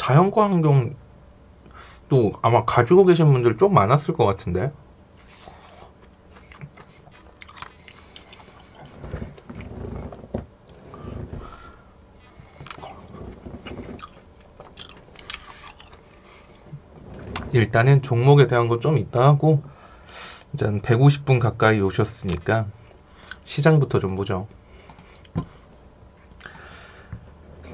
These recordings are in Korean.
자연과 환경도 아마 가지고 계신 분들 좀 많았을 것 같은데. 일단은 종목에 대한 거 좀 이따 하고, 이제 한 150분 가까이 오셨으니까 시장부터 좀 보죠.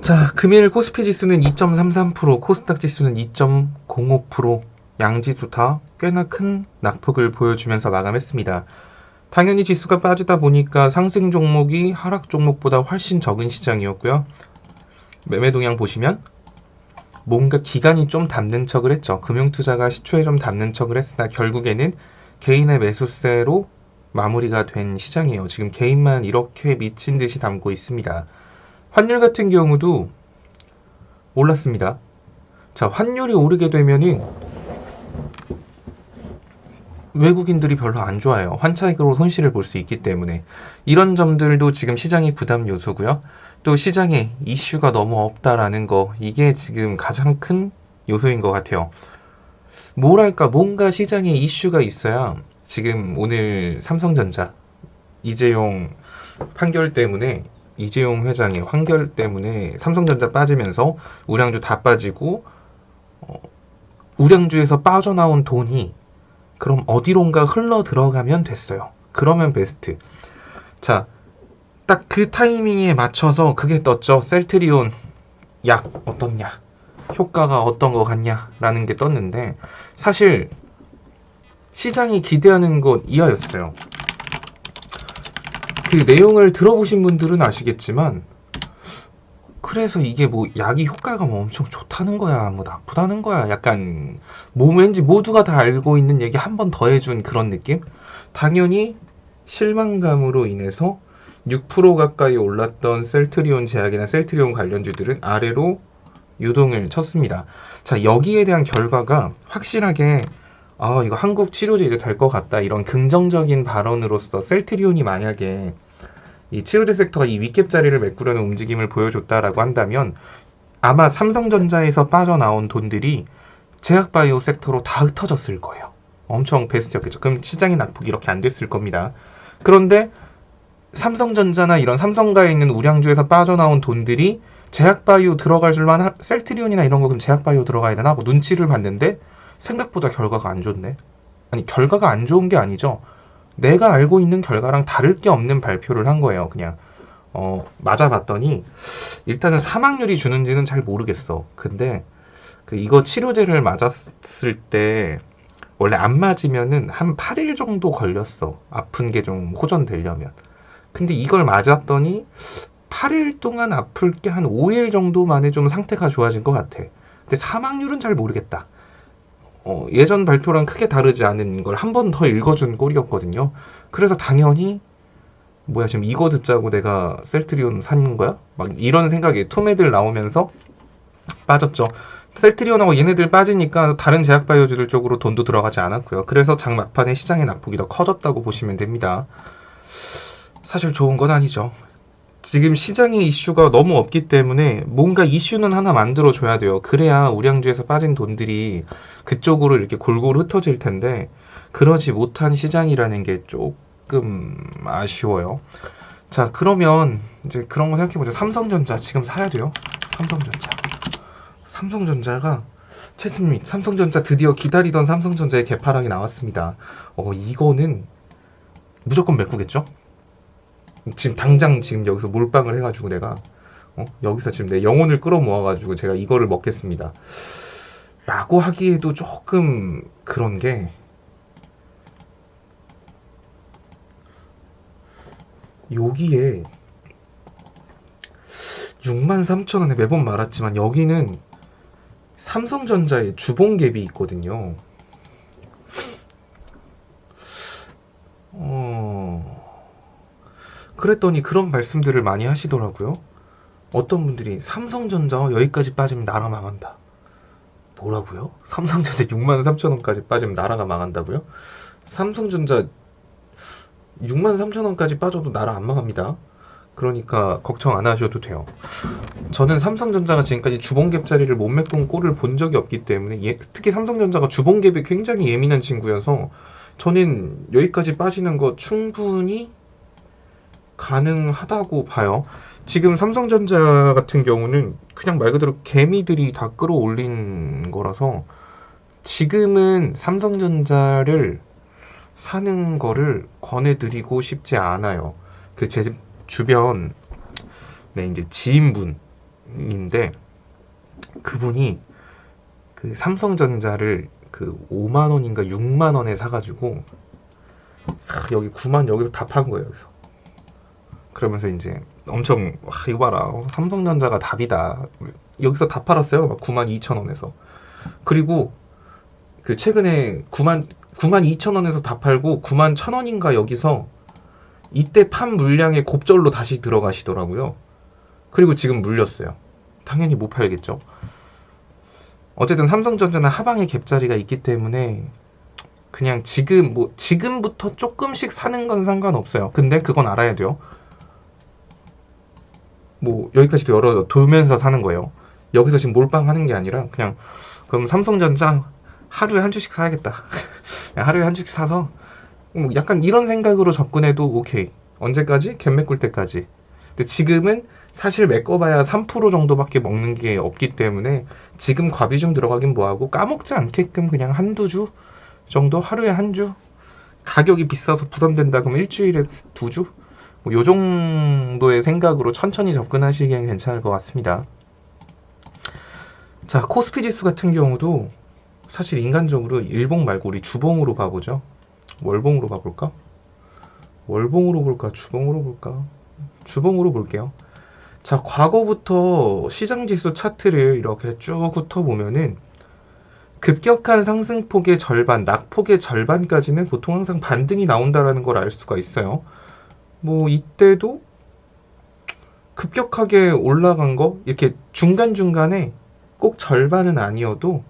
자, 금일 코스피 지수는 2.33%, 코스닥 지수는 2.05%, 양지수 다 꽤나 큰 낙폭을 보여주면서 마감했습니다. 당연히 지수가 빠지다 보니까 상승 종목이 하락 종목보다 훨씬 적은 시장이었고요. 매매 동향 보시면 뭔가 기간이 좀 담는 척을 했죠. 금융투자가 시초에 좀 담는 척을 했으나 결국에는 개인의 매수세로 마무리가 된 시장이에요. 지금 개인만 이렇게 미친 듯이 담고 있습니다. 환율 같은 경우도 올랐습니다. 자, 환율이 오르게 되면은 외국인들이 별로 안 좋아해요. 환차익으로 손실을 볼 수 있기 때문에. 이런 점들도 지금 시장이 부담 요소고요. 또 시장에 이슈가 너무 없다라는 거, 이게 지금 가장 큰 요소인 것 같아요. 뭐랄까, 뭔가 시장에 이슈가 있어야 지금 오늘 삼성전자 이재용 판결 때문에, 이재용 회장의 판결 때문에 삼성전자 빠지면서 우량주 다 빠지고, 우량주에서 빠져나온 돈이 그럼 어디론가 흘러 들어가면 됐어요. 그러면 베스트. 자, 딱 그 타이밍에 맞춰서 그게 떴죠. 셀트리온 약 어떻냐, 효과가 어떤 거 같냐 라는 게 떴는데, 사실 시장이 기대하는 것 이하였어요. 그 내용을 들어보신 분들은 아시겠지만, 그래서 이게 뭐 약이 효과가 뭐 엄청 좋다는 거야, 뭐 나쁘다는 거야, 약간 뭐 왠지 모두가 다 알고 있는 얘기 한 번 더 해준 그런 느낌? 당연히 실망감으로 인해서 6% 가까이 올랐던 셀트리온 제약이나 셀트리온 관련주들은 아래로 유동을 쳤습니다. 자, 여기에 대한 결과가 확실하게 이거 한국 치료제 이제 될 것 같다, 이런 긍정적인 발언으로서 셀트리온이 만약에 이 치료제 섹터가 이 윗갭 자리를 메꾸려는 움직임을 보여줬다라고 한다면, 아마 삼성전자에서 빠져나온 돈들이 제약바이오 섹터로 다 흩어졌을 거예요. 엄청 베스트였겠죠. 그럼 시장의 낙폭이 이렇게 안 됐을 겁니다. 그런데 삼성전자나 이런 삼성가에 있는 우량주에서 빠져나온 돈들이 제약바이오 들어갈 줄만 셀트리온이나 이런 거 그럼 제약바이오 들어가야 되나 하고 눈치를 봤는데 생각보다 결과가 안 좋네. 아니, 결과가 안 좋은 게 아니죠. 내가 알고 있는 결과랑 다를 게 없는 발표를 한 거예요. 그냥 맞아봤더니 일단은 사망률이 주는지는 잘 모르겠어. 근데 이거 치료제를 맞았을 때 원래 안 맞으면은 한 8일 정도 걸렸어. 아픈 게 좀 호전되려면. 근데 이걸 맞았더니 8일 동안 아플 게 한 5일 정도 만에 좀 상태가 좋아진 것 같아. 근데 사망률은 잘 모르겠다. 예전 발표랑 크게 다르지 않은 걸 한 번 더 읽어준 꼴이었거든요. 그래서 당연히 뭐야, 지금 이거 듣자고 내가 셀트리온 산 거야? 막 이런 생각에 투매들 나오면서 빠졌죠. 셀트리온하고 얘네들 빠지니까 다른 제약바이오주들 쪽으로 돈도 들어가지 않았고요. 그래서 장 막판에 시장의 낙폭이 더 커졌다고 보시면 됩니다. 사실 좋은 건 아니죠. 지금 시장의 이슈가 너무 없기 때문에 뭔가 이슈는 하나 만들어줘야 돼요. 그래야 우량주에서 빠진 돈들이 그쪽으로 이렇게 골고루 흩어질 텐데, 그러지 못한 시장이라는 게 조금 아쉬워요. 자, 그러면 이제 그런 거 생각해보자. 삼성전자 지금 사야 돼요. 삼성전자가 최순미, 삼성전자 드디어 기다리던 삼성전자의 개파락이 나왔습니다. 이거는 무조건 메꾸겠죠? 지금 당장 지금 여기서 몰빵을 해가지고 내가 여기서 지금 내 영혼을 끌어모아가지고 제가 이거를 먹겠습니다 라고 하기에도 조금 그런 게, 여기에 63,000원에 매번 말했지만 여기는 삼성전자의 주봉갭이 있거든요. 그랬더니 그런 말씀들을 많이 하시더라고요. 어떤 분들이 삼성전자 여기까지 빠지면 나라 망한다. 뭐라고요? 삼성전자 63,000원까지 빠지면 나라가 망한다고요? 삼성전자 63,000원까지 빠져도 나라 안 망합니다. 그러니까 걱정 안 하셔도 돼요. 저는 삼성전자가 지금까지 주봉갭 자리를 못 메꾼 꼴을 본 적이 없기 때문에 특히 삼성전자가 주봉갭이 굉장히 예민한 친구여서 저는 여기까지 빠지는 거 충분히 가능하다고 봐요. 지금 삼성전자 같은 경우는 그냥 말 그대로 개미들이 다 끌어올린 거라서 지금은 삼성전자를 사는 거를 권해드리고 싶지 않아요. 그 제 주변 이제 지인분인데 그분이 그 삼성전자를 그 5만 원인가 6만 원에 사가지고 여기 9만 여기서 다 판 거예요. 여기서 그러면서 이제 엄청 이거 봐라 삼성전자가 답이다. 여기서 다 팔았어요. 막 9만 2천 원에서. 그리고 그 최근에 9만 2천 원에서 다 팔고 9만 1천 원인가 여기서 이때 판 물량에 곱절로 다시 들어가시더라고요. 그리고 지금 물렸어요. 당연히 못 팔겠죠. 어쨌든 삼성전자는 하방에 갭자리가 있기 때문에 그냥 지금부터 조금씩 사는 건 상관없어요. 근데 그건 알아야 돼요. 여기까지도 열어두면서 사는 거예요. 여기서 지금 몰빵하는 게 아니라 그냥 그럼 삼성전자 하루에 한 주씩 사야겠다. 하루에 한 주씩 사서 약간 이런 생각으로 접근해도 오케이. 언제까지? 갭 메꿀 때까지. 근데 지금은 사실 메꿔봐야 3% 정도밖에 먹는 게 없기 때문에 지금 과비중 들어가긴 뭐하고 까먹지 않게끔 그냥 한두 주 정도 하루에 한 주 가격이 비싸서 부담된다 그러면 일주일에 두 주? 요 정도의 생각으로 천천히 접근하시기엔 괜찮을 것 같습니다. 자, 코스피 지수 같은 경우도 사실 인간적으로 일봉 말고 우리 주봉으로 봐보죠. 월봉으로 봐볼까? 월봉으로 볼까? 주봉으로 볼까? 주봉으로 볼게요. 자, 과거부터 시장지수 차트를 이렇게 쭉 훑어보면은 급격한 상승폭의 절반, 낙폭의 절반까지는 보통 항상 반등이 나온다라는 걸 알 수가 있어요. 이때도 급격하게 올라간 거 이렇게 중간중간에 꼭 절반은 아니어도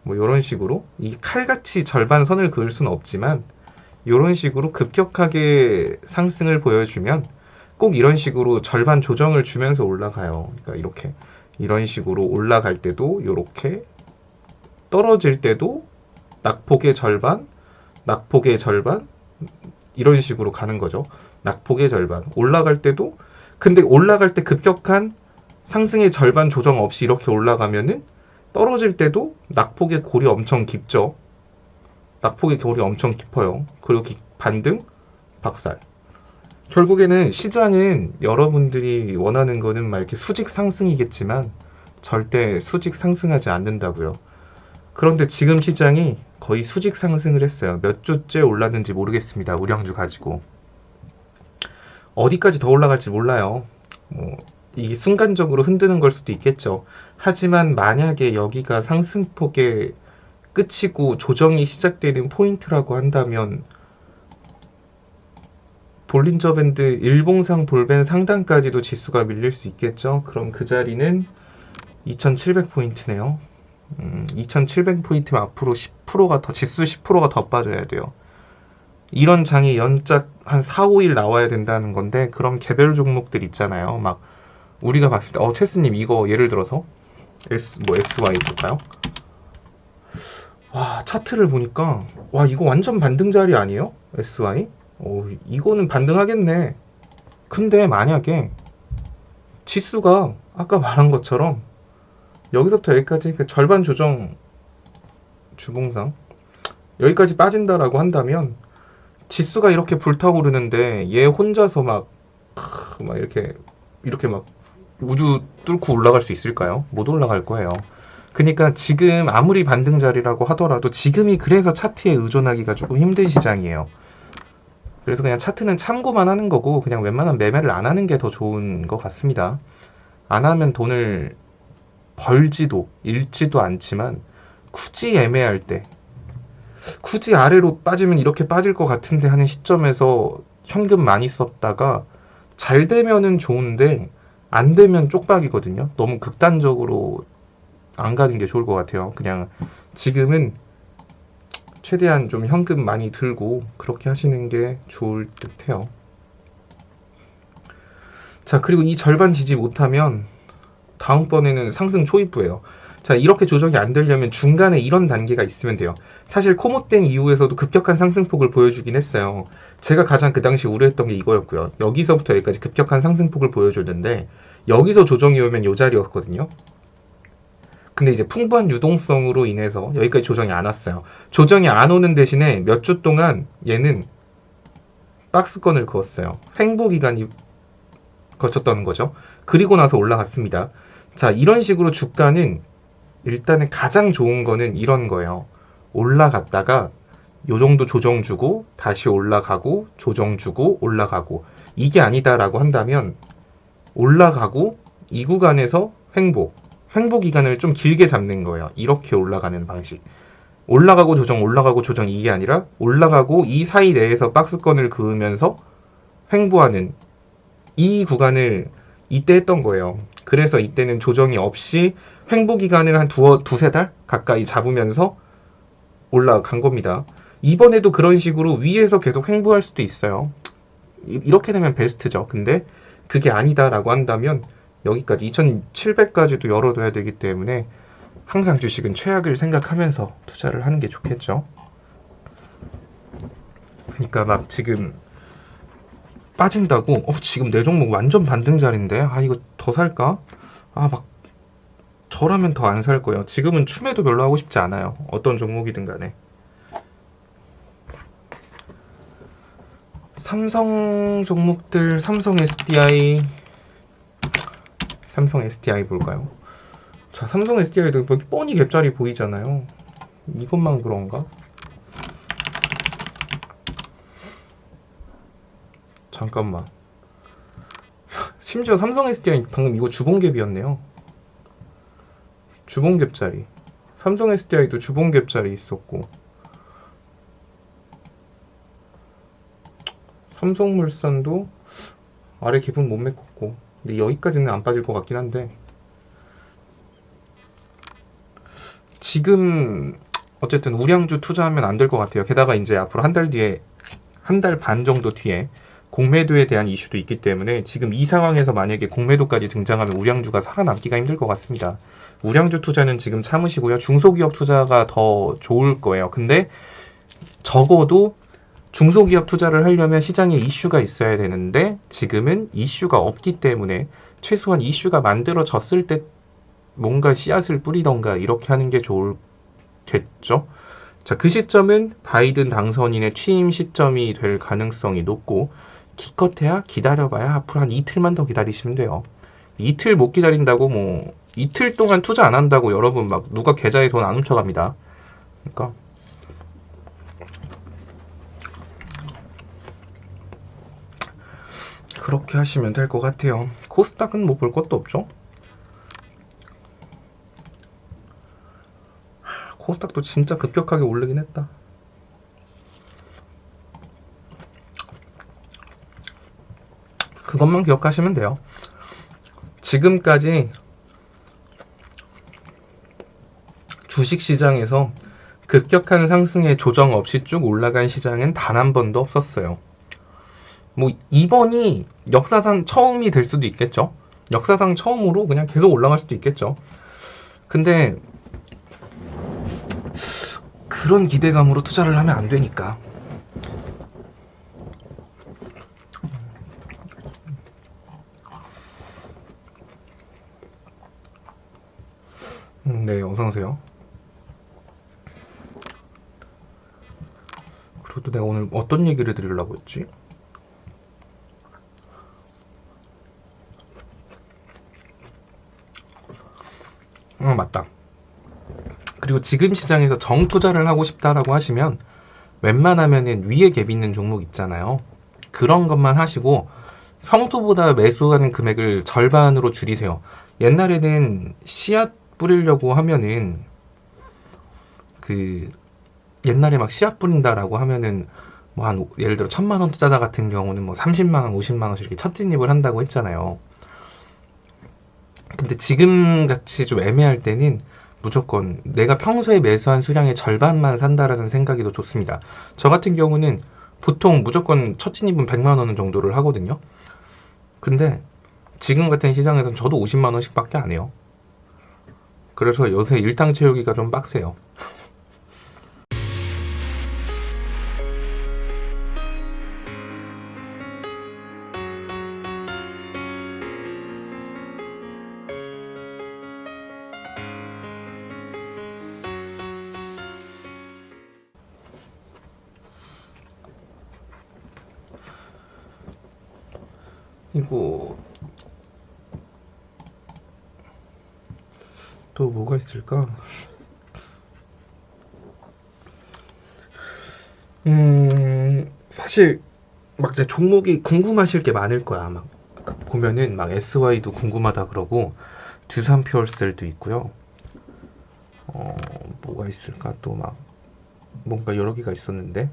이런 식으로 이 칼같이 절반 선을 그을 수는 없지만 이런 식으로 급격하게 상승을 보여주면 꼭 이런 식으로 절반 조정을 주면서 올라가요. 그러니까 이렇게 이런 식으로 올라갈 때도 이렇게 떨어질 때도 낙폭의 절반, 낙폭의 절반 이런 식으로 가는 거죠. 낙폭의 절반. 올라갈 때도 근데 올라갈 때 급격한 상승의 절반 조정 없이 이렇게 올라가면은 떨어질 때도 낙폭의 골이 엄청 깊죠. 낙폭의 골이 엄청 깊어요. 그리고 반등, 박살. 결국에는 시장은 여러분들이 원하는 거는 막 이렇게 수직 상승이겠지만 절대 수직 상승하지 않는다고요. 그런데 지금 시장이 거의 수직 상승을 했어요. 몇 주째 올랐는지 모르겠습니다. 우량주 가지고. 어디까지 더 올라갈지 몰라요. 이게 순간적으로 흔드는 걸 수도 있겠죠. 하지만 만약에 여기가 상승폭의 끝이고 조정이 시작되는 포인트라고 한다면 볼린저 밴드 일봉상 볼벤 상단까지도 지수가 밀릴 수 있겠죠. 그럼 그 자리는 2700포인트네요. 2700포인트면 앞으로 10%가 더, 지수 10%가 더 빠져야 돼요. 이런 장이 연작 한 4, 5일 나와야 된다는 건데, 그런 개별 종목들 있잖아요. 막, 우리가 봤을 때, 체스님 이거 예를 들어서, SY 볼까요? 와, 차트를 보니까, 와, 이거 완전 반등 자리 아니에요? SY? 이거는 반등하겠네. 근데 만약에, 지수가 아까 말한 것처럼, 여기서부터 여기까지 절반 조정 주봉상 여기까지 빠진다라고 한다면 지수가 이렇게 불타오르는데 얘 혼자서 막 이렇게 막 우주 뚫고 올라갈 수 있을까요? 못 올라갈 거예요. 그러니까 지금 아무리 반등 자리라고 하더라도 지금이 그래서 차트에 의존하기가 조금 힘든 시장이에요. 그래서 그냥 차트는 참고만 하는 거고 그냥 웬만한 매매를 안 하는 게 더 좋은 것 같습니다. 안 하면 돈을 벌지도 잃지도 않지만 굳이 애매할 때 굳이 아래로 빠지면 이렇게 빠질 것 같은데 하는 시점에서 현금 많이 썼다가 잘 되면은 좋은데 안 되면 쪽박이거든요. 너무 극단적으로 안 가는 게 좋을 것 같아요. 그냥 지금은 최대한 좀 현금 많이 들고 그렇게 하시는 게 좋을 듯 해요. 자, 그리고 이 절반 지지 못하면 다음번에는 상승 초입부예요. 자, 이렇게 조정이 안 되려면 중간에 이런 단계가 있으면 돼요. 사실 코모땡 이후에서도 급격한 상승폭을 보여주긴 했어요. 제가 가장 그 당시 우려했던 게 이거였고요. 여기서부터 여기까지 급격한 상승폭을 보여줬는데 여기서 조정이 오면 요 자리였거든요. 근데 이제 풍부한 유동성으로 인해서 여기까지 조정이 안 왔어요. 조정이 안 오는 대신에 몇 주 동안 얘는 박스권을 그었어요. 횡보 기간이 거쳤다는 거죠. 그리고 나서 올라갔습니다. 자, 이런 식으로 주가는 일단은 가장 좋은 거는 이런 거예요. 올라갔다가 요 정도 조정 주고 다시 올라가고 조정 주고 올라가고, 이게 아니다라고 한다면 올라가고 이 구간에서 횡보 기간을 좀 길게 잡는 거예요. 이렇게 올라가는 방식. 올라가고 조정 이게 아니라 올라가고 이 사이 내에서 박스권을 그으면서 횡보하는 이 구간을 이때 했던 거예요. 그래서 이때는 조정이 없이 횡보 기간을 한 두세 달 가까이 잡으면서 올라간 겁니다. 이번에도 그런 식으로 위에서 계속 횡보할 수도 있어요. 이렇게 되면 베스트죠. 근데 그게 아니다라고 한다면 여기까지 2700까지도 열어둬야 되기 때문에 항상 주식은 최악을 생각하면서 투자를 하는 게 좋겠죠. 그러니까 막 지금 빠진다고 지금 내 종목 완전 반등 자리인데 이거 더 살까? 막 저라면 더 안 살 거예요. 지금은 추매도 별로 하고 싶지 않아요. 어떤 종목이든 간에. 삼성 종목들, 삼성 SDI 볼까요? 자, 삼성 SDI도 뻔히 갭자리 보이잖아요. 이것만 그런가? 잠깐만. 심지어 삼성 SDI 방금 이거 주봉갭이었네요. 주봉갭자리. 삼성 SDI도 주봉갭자리 있었고, 삼성물산도 아래 갭은 못 메꿨고, 근데 여기까지는 안 빠질 것 같긴 한데, 지금 어쨌든 우량주 투자하면 안 될 것 같아요. 게다가 이제 앞으로 한 달 반 정도 뒤에 공매도에 대한 이슈도 있기 때문에 지금 이 상황에서 만약에 공매도까지 등장하면 우량주가 살아남기가 힘들 것 같습니다. 우량주 투자는 지금 참으시고요. 중소기업 투자가 더 좋을 거예요. 근데 적어도 중소기업 투자를 하려면 시장에 이슈가 있어야 되는데 지금은 이슈가 없기 때문에 최소한 이슈가 만들어졌을 때 뭔가 씨앗을 뿌리던가 이렇게 하는 게 좋겠죠. 자, 그 시점은 바이든 당선인의 취임 시점이 될 가능성이 높고, 기껏해야 기다려봐야 앞으로 한 이틀만 더 기다리시면 돼요. 이틀 못 기다린다고 이틀 동안 투자 안 한다고 여러분 막 누가 계좌에 돈 안 훔쳐갑니다. 그러니까 그렇게 하시면 될 것 같아요. 코스닥은 볼 것도 없죠. 코스닥도 진짜 급격하게 오르긴 했다. 그것만 기억하시면 돼요. 지금까지 주식시장에서 급격한 상승에 조정 없이 쭉 올라간 시장은 단 한 번도 없었어요. 이번이 역사상 처음이 될 수도 있겠죠. 역사상 처음으로 그냥 계속 올라갈 수도 있겠죠. 근데 그런 기대감으로 투자를 하면 안 되니까. 네, 어서오세요. 그리고 또 내가 오늘 어떤 얘기를 드리려고 했지? 맞다. 그리고 지금 시장에서 정투자를 하고 싶다라고 하시면 웬만하면은 위에 갭 있는 종목 있잖아요. 그런 것만 하시고 평소보다 매수하는 금액을 절반으로 줄이세요. 옛날에는 씨앗 뿌리려고 하면은 옛날에 막 씨앗 뿌린다라고 하면은 예를 들어 1000만원 투자자 같은 경우는 30만원, 50만원씩 이렇게 첫 진입을 한다고 했잖아요. 근데 지금 같이 좀 애매할 때는 무조건 내가 평소에 매수한 수량의 절반만 산다라는 생각이 더 좋습니다. 저 같은 경우는 보통 무조건 첫 진입은 100만원 정도를 하거든요. 근데 지금 같은 시장에선 저도 50만 원씩밖에 안 해요. 그래서 요새 일당 채우기가 좀 빡세요. 이거 또 뭐가 있을까? 사실 막 제 종목이 궁금하실 게 많을 거야. 막 보면은 막 SY도 궁금하다 그러고 두산 퓨얼셀도 있고요. 뭐가 있을까? 또 막 뭔가 여러 개가 있었는데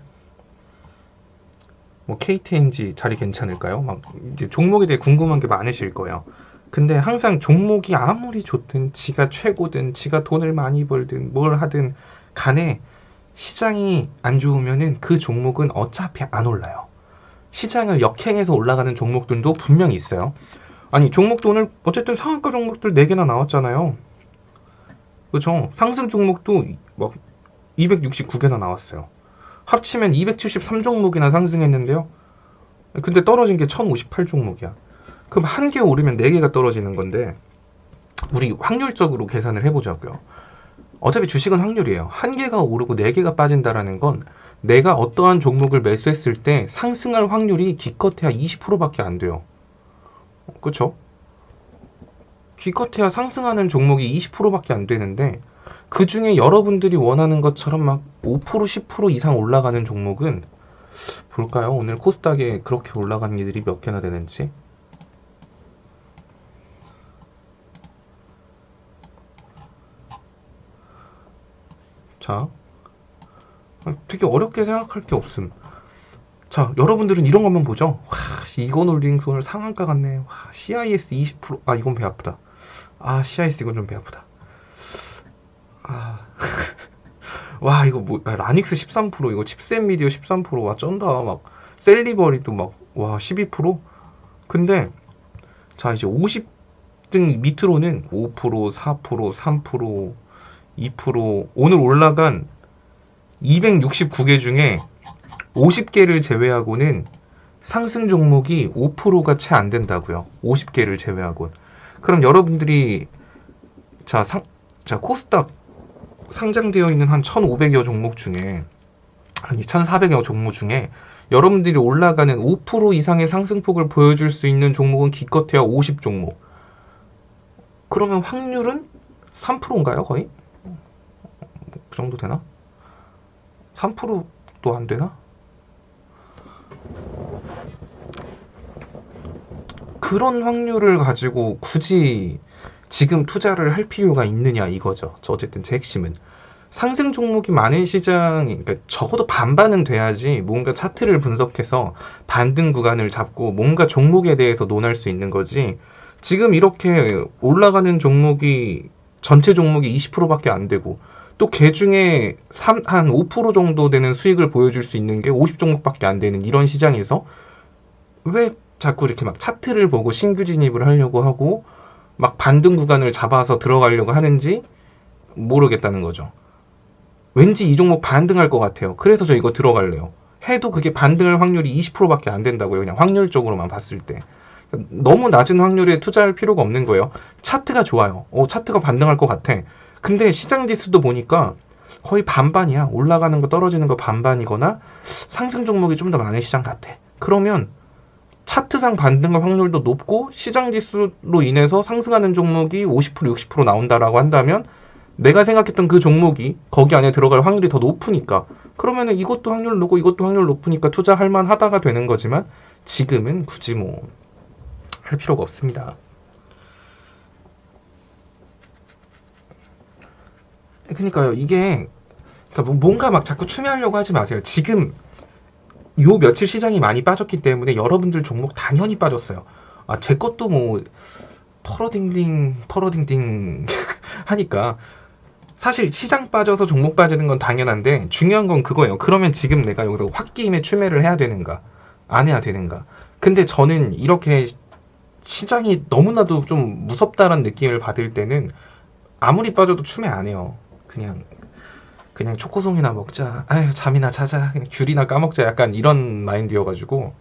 뭐 KTNG 자리 괜찮을까요? 막 이제 종목에 대해 궁금한 게 많으실 거예요. 근데 항상 종목이 아무리 좋든 지가 최고든 지가 돈을 많이 벌든 뭘 하든 간에 시장이 안 좋으면은 그 종목은 어차피 안 올라요. 시장을 역행해서 올라가는 종목들도 분명히 있어요. 아니 종목도 오늘 어쨌든 상한가 종목들 4개나 나왔잖아요. 그죠? 상승 종목도 막 269개나 나왔어요. 합치면 273종목이나 상승했는데요. 근데 떨어진 게 1058종목이야. 그럼 한 개 오르면 4개가 떨어지는 건데 우리 확률적으로 계산을 해보자고요. 어차피 주식은 확률이에요. 한 개가 오르고 4개가 빠진다라는 건 내가 어떠한 종목을 매수했을 때 상승할 확률이 기껏해야 20%밖에 안 돼요. 그쵸? 기껏해야 상승하는 종목이 20%밖에 안 되는데 그 중에 여러분들이 원하는 것처럼 막 5%, 10% 이상 올라가는 종목은 볼까요? 오늘 코스닥에 그렇게 올라간 일들이 몇 개나 되는지. 자, 되게 어렵게 생각할 게 없음. 자, 여러분들은 이런 것만 보죠. 와, 이건홀딩스 오늘 상한가 같네. 와, CIS 20%. 아, 이건 배 아프다. 아, CIS 이건 좀 배 아프다. 아, 와, 이거 뭐, 라닉스 13%, 이거 칩셋 미디어 13%, 와, 쩐다. 막, 셀리버리도 막, 와, 12%? 근데, 자, 이제 50등 밑으로는 5%, 4%, 3%, 2%, 오늘 올라간 269개 중에 50개를 제외하고는 상승 종목이 5%가 채 안 된다고요. 50개를 제외하고. 그럼 여러분들이 자 코스닥 상장되어 있는 한 1,500여 종목 중에 아니 1,400여 종목 중에 여러분들이 올라가는 5% 이상의 상승폭을 보여줄 수 있는 종목은 기껏해야 50종목. 그러면 확률은 3%인가요? 거의? 그 정도 되나? 3%도 안 되나? 그런 확률을 가지고 굳이 지금 투자를 할 필요가 있느냐 이거죠. 어쨌든 제 핵심은 상승 종목이 많은 시장, 그러니까 적어도 반반은 돼야지 뭔가 차트를 분석해서 반등 구간을 잡고 뭔가 종목에 대해서 논할 수 있는 거지. 지금 이렇게 올라가는 종목이 전체 종목이 20%밖에 안 되고 또 개 중에 한 5% 정도 되는 수익을 보여줄 수 있는 게 50종목밖에 안 되는 이런 시장에서 왜 자꾸 이렇게 막 차트를 보고 신규 진입을 하려고 하고 막 반등 구간을 잡아서 들어가려고 하는지 모르겠다는 거죠. 왠지 이 종목 반등할 것 같아요. 그래서 저 이거 들어갈래요. 해도 그게 반등할 확률이 20%밖에 안 된다고요. 그냥 확률적으로만 봤을 때. 너무 낮은 확률에 투자할 필요가 없는 거예요. 차트가 좋아요. 차트가 반등할 것 같아. 근데 시장 지수도 보니까 거의 반반이야. 올라가는 거 떨어지는 거 반반이거나 상승 종목이 좀 더 많은 시장 같아. 그러면 차트상 반등할 확률도 높고 시장 지수로 인해서 상승하는 종목이 50%, 60% 나온다라고 한다면 내가 생각했던 그 종목이 거기 안에 들어갈 확률이 더 높으니까 그러면은 이것도 확률 높고 이것도 확률 높으니까 투자할 만하다가 되는 거지만 지금은 굳이 뭐 할 필요가 없습니다. 그러니까요. 이게 그러니까 뭔가 막 자꾸 추매하려고 하지 마세요. 지금 요 며칠 시장이 많이 빠졌기 때문에 여러분들 종목 당연히 빠졌어요. 제 것도 뭐 퍼러딩딩 하니까 사실 시장 빠져서 종목 빠지는 건 당연한데 중요한 건 그거예요. 그러면 지금 내가 여기서 홧김에 추매를 해야 되는가 안 해야 되는가. 근데 저는 이렇게 시장이 너무나도 좀 무섭다는 느낌을 받을 때는 아무리 빠져도 춤에 안 해요. 그냥 초코송이나 먹자. 아유 잠이나 자자. 그냥 귤이나 까먹자. 약간 이런 마인드여가지고